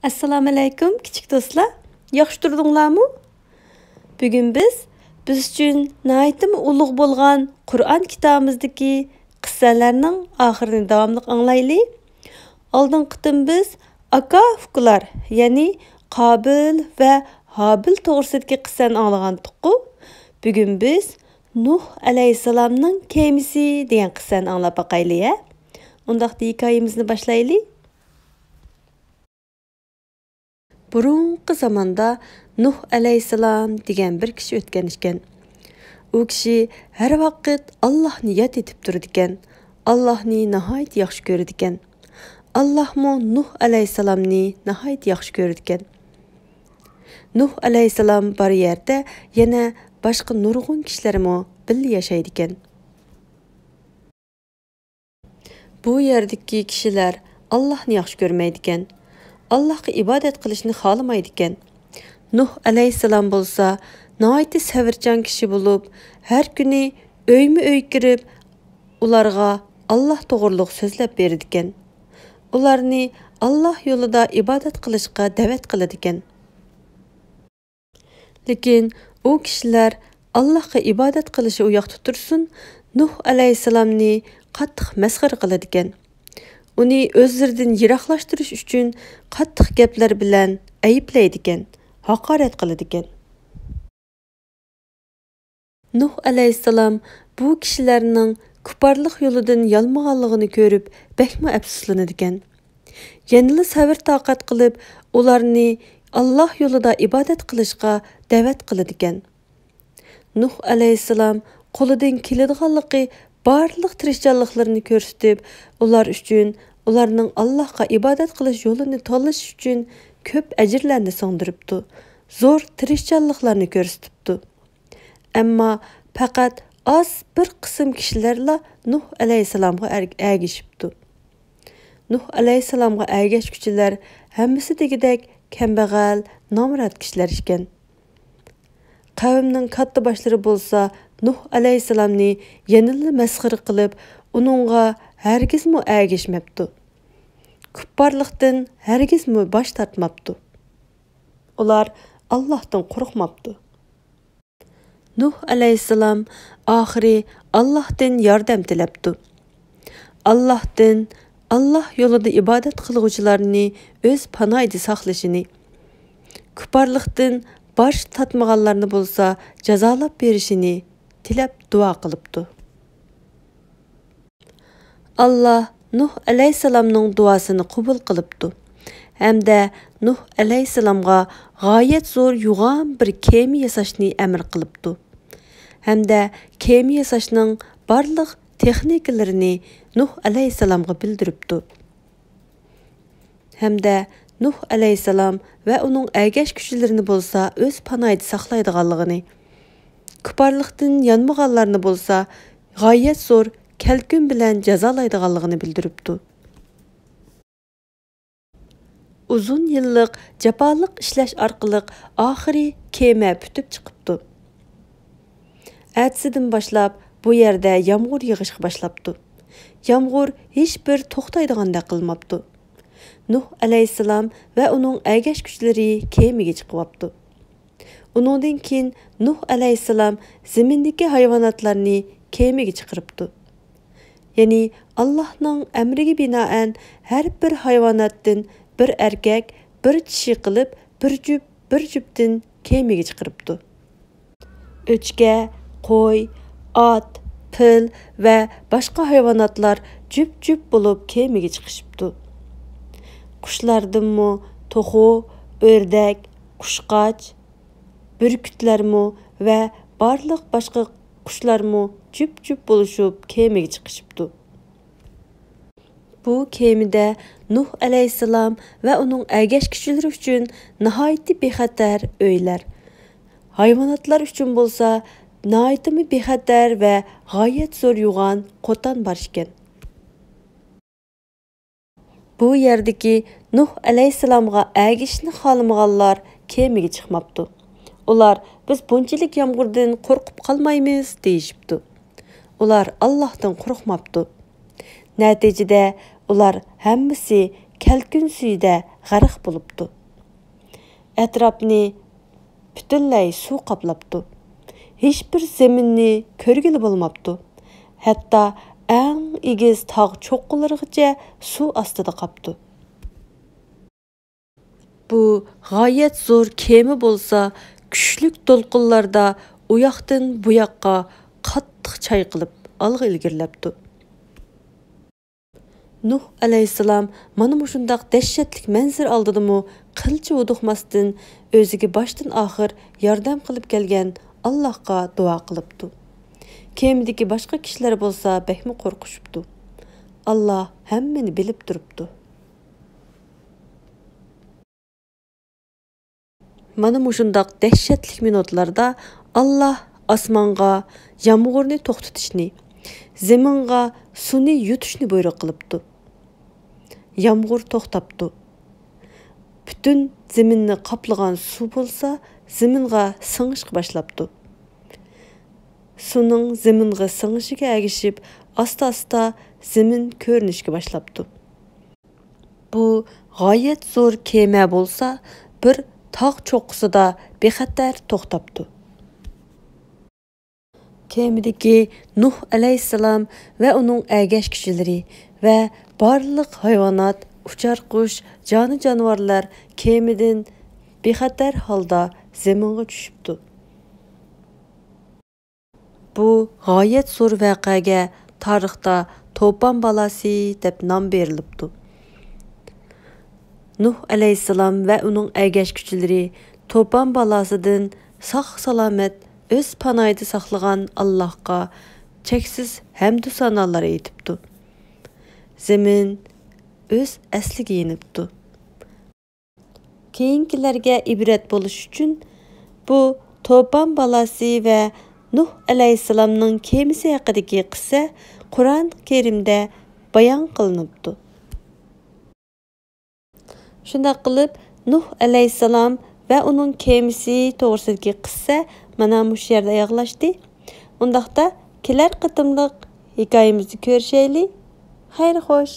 Assalomu alaykum kichik do'stlar. Yaxshi turdinglarmi? Bugun biz uchun nihoyatda ulug' bo'lgan Qur'on kitobimizdagi qissalarning oxirini davomli anglaylik. Oldin qitim biz aka-ukalar, ya'ni Qobil va Hobil to'g'risidagi qissani anglagandik. Bugun biz Nuh alayhisalomning kemisi degan qissani anglab baqaylik. Undaqda hikoyamizni boshlaylik. Burunqi zamanda Nuh alayhisalom degan bir kishi o'tgan ekan. U kishi har vaqt Allohni yod etib turdi ekan. Allohni nihoyat yaxshi ko'rdi ekan. Allohmo Nuh alayhisalomni nihoyat yaxshi ko'rdi ekan. Nuh alayhisalom bor yerda yana boshqa nurg'un kishilarmo birga yashaydi ekan. Bu yerdagi kishilar Allohni yaxshi ko'rmaydi ekan. Allohga ibodat qilishni xohlamaydi ekan. Nuh alayhisalom bo'lsa, nihoyat savrchan kishi bo'lib, har kuni o'yma-o'y kirib, ularga Alloh to'g'riliq so'zlab berdi ekan. Ularni Alloh yo'lida ibodat qilishga da'vat qiladi ekan. Lekin u kishilar Allohga ibodat qilishi u yoqda tursin, Nuh alayhisalomni qattiq masxara qiladi ekan. Uni o'zlaridan yiroqlashtirish uchun qattiq gaplar bilan ayiblaydi ekan, haqorat qiladi ekan. Nuh alayhisalom bu kishilarning kuparlik yo'lidan yalmag'anligini ko'rib, bakma afsuslanadi ekan. Yanada sabr toqat qilib, ularni Alloh yo'lida ibodat qilishga da'vat qiladi ekan. Nuh alayhisalom qo'lidan keladiganligi barliq tirishchanliklarini ko'rsatib, ular uchun ularning Allohga ibodat qilish yo'lini tanlash uchun ko'p ajrlarni singdiribdi. Zo'r tirishchanliklarni ko'rsatibdi. Ammo faqat az bir qism kishilarla Nuh alayhisalomga ergashibdi. Nuh alayhisalomga ergashuvchilar hammasi degidek kambag'al, nomrod kishilar ekan. Qavmning katta boshlari bo'lsa, Nuh alayhisalomni yanada masxara qilib, uningga hargizmi ergashmabdi. Kupparlikdan hargizmi bosh tortmabdi. Ular Allohdan qo'rqmabdi. Nuh alayhisalom oxiri Allohdan yordam tilabdi. Allohdan Alloh yo'lida ibodat qiluvchilarni o'z panohida saqlashini, kupparlikdan bosh tatmaganlarni bo'lsa jazolab berishini tilab duo qilibdi. Allah Nuh alayhisalomning duosini qabul qilibdi. Hamda Nuh alayhisalomga g'oyat zo'r yo'g'on bir kema yasashni amr qilibdi. Hamda kema yasashning barliq texnikalarini Nuh alayhisalomga bildiribdi. Hamda Nuh alayhisalom va uning ergashuvchilarini bo'lsa o'z panohida saqlaydiganligini, kuparlikdan yanmaganlarni bo'lsa g'oyat zo'r kelkun bilan jazolaydiganligini bildiribdi. Uzun yillik jafoliq ishlash orqali oxiri kema putib chiqibdi. Ertasidan boshlab bu yerda yomg'ir yog'ishga boshlabdi. Yomg'ir hech bir to'xtaydigandek qilmabdi. Nuh alayhisalom va uning ergashuvchilari kemaga chiqibdi. Uningdan keyin Nuh alayhisalom zamindagi hayvonotlarni kemaga chiqaribdi. Ya'ni Allohning amriga binoan har bir hayvonotdan bir erkak, bir kishi qilib, bir juftdan kemaga chiqaribdi. O'chka, qo'y, ot, fil va boshqa hayvonotlar jup bo'lib kemaga chiqishibdi. Qushlardanmi to'xu, o'rdak, qushqoch, burkutlarmi va barliq boshqa qushlarmi jup bo'lishib kemaga chiqishibdi. Bu kemada Nuh alayhisalom va uning ergashuvchilari uchun nihoyat bexatar uylar, hayvonotlar uchun bo'lsa nihoyat bexatar va g'oyat zo'r yo'g'on qo'ton bor ekan. Bu yerdagi Nuh alayhisalomga ergashishni xohlamaganlar kemaga chiqmabdi. Ular biz bunchalik yomg'irdan qo'rqib qolmaymiz deyishibdi. Ular Allohdan qo'rqmabdi. Natijada ular hammasi kəlkün suyida g'arq bo'libdi. Atrofni butunlay suv qoplabdi. Hech bir zaminni ko'rgili bo'lmabdi. Hatto eng egiz tog' cho'qqilarigacha suv ostida qolibdi. Bu g'oyat zo'r kema bo'lsa, kuchlik to'lqinlarda u yoqdan bu yoqqa qattiq chayqilib olg'a ilgirlabdi. Nuh alayhissalom mana mushundaq dahshatlik manzar oldidimi qilcha uduqmasdan o'ziga boshdan oxir yordam qilib kelgan Allohga duo qilibdi. Kemidagi boshqa kishilar bo'lsa bekmi qo'rqishibdi. Alloh hammani bilib turibdi. Mana mushundaq dahshatlik minutlarda Alloh osmonga yomg'irni to'xtatishni, zaminga suvni yutishni buyruq qilibdi. Yomg'ir to'xtabdi. Bütün zaminni qoplagan suv bo'lsa, zaminga singishga boshlabdi. Suvning zaminga singishiga ergishib, asta-asta zamin ko'rinishga boshlabdi. Bu g'oyat zo'r kema bo'lsa, bir tog' cho'qqisida bexatar to'xtabdi. Kemidagi Nuh alayhissalom va uning ergashguvchilari va barliq hayvonot, uchar qush, joni jonivorlar kemidan bexatar holda zaminga tushibdi. Bu g'oyat zo'r voqeaga tarixda To'fon balasi deb nom berilibdi. Nuh alayhissalom va uning ergashguvchilari To'fon balasidan sog'-salomat o'z panoyida saqlagan Allohga cheksiz hamd sanolar aytibdi. Zamin o'z asliga yenibdi. Keyingilarga ibrat bo'lish uchun bu To'fon balasi va Nuh alayhissalomning kemasi haqidagi qissa Qur'on Karimda bayon qilinibdi. Shunday qilib Nuh alayhissalom va uning kemasi to'g'risidagi qissa mana mush yerda oyoqlashdi. Undaqda kelar qitimliq hikoyamizni ko'rishaylik. Xayr xo'sh.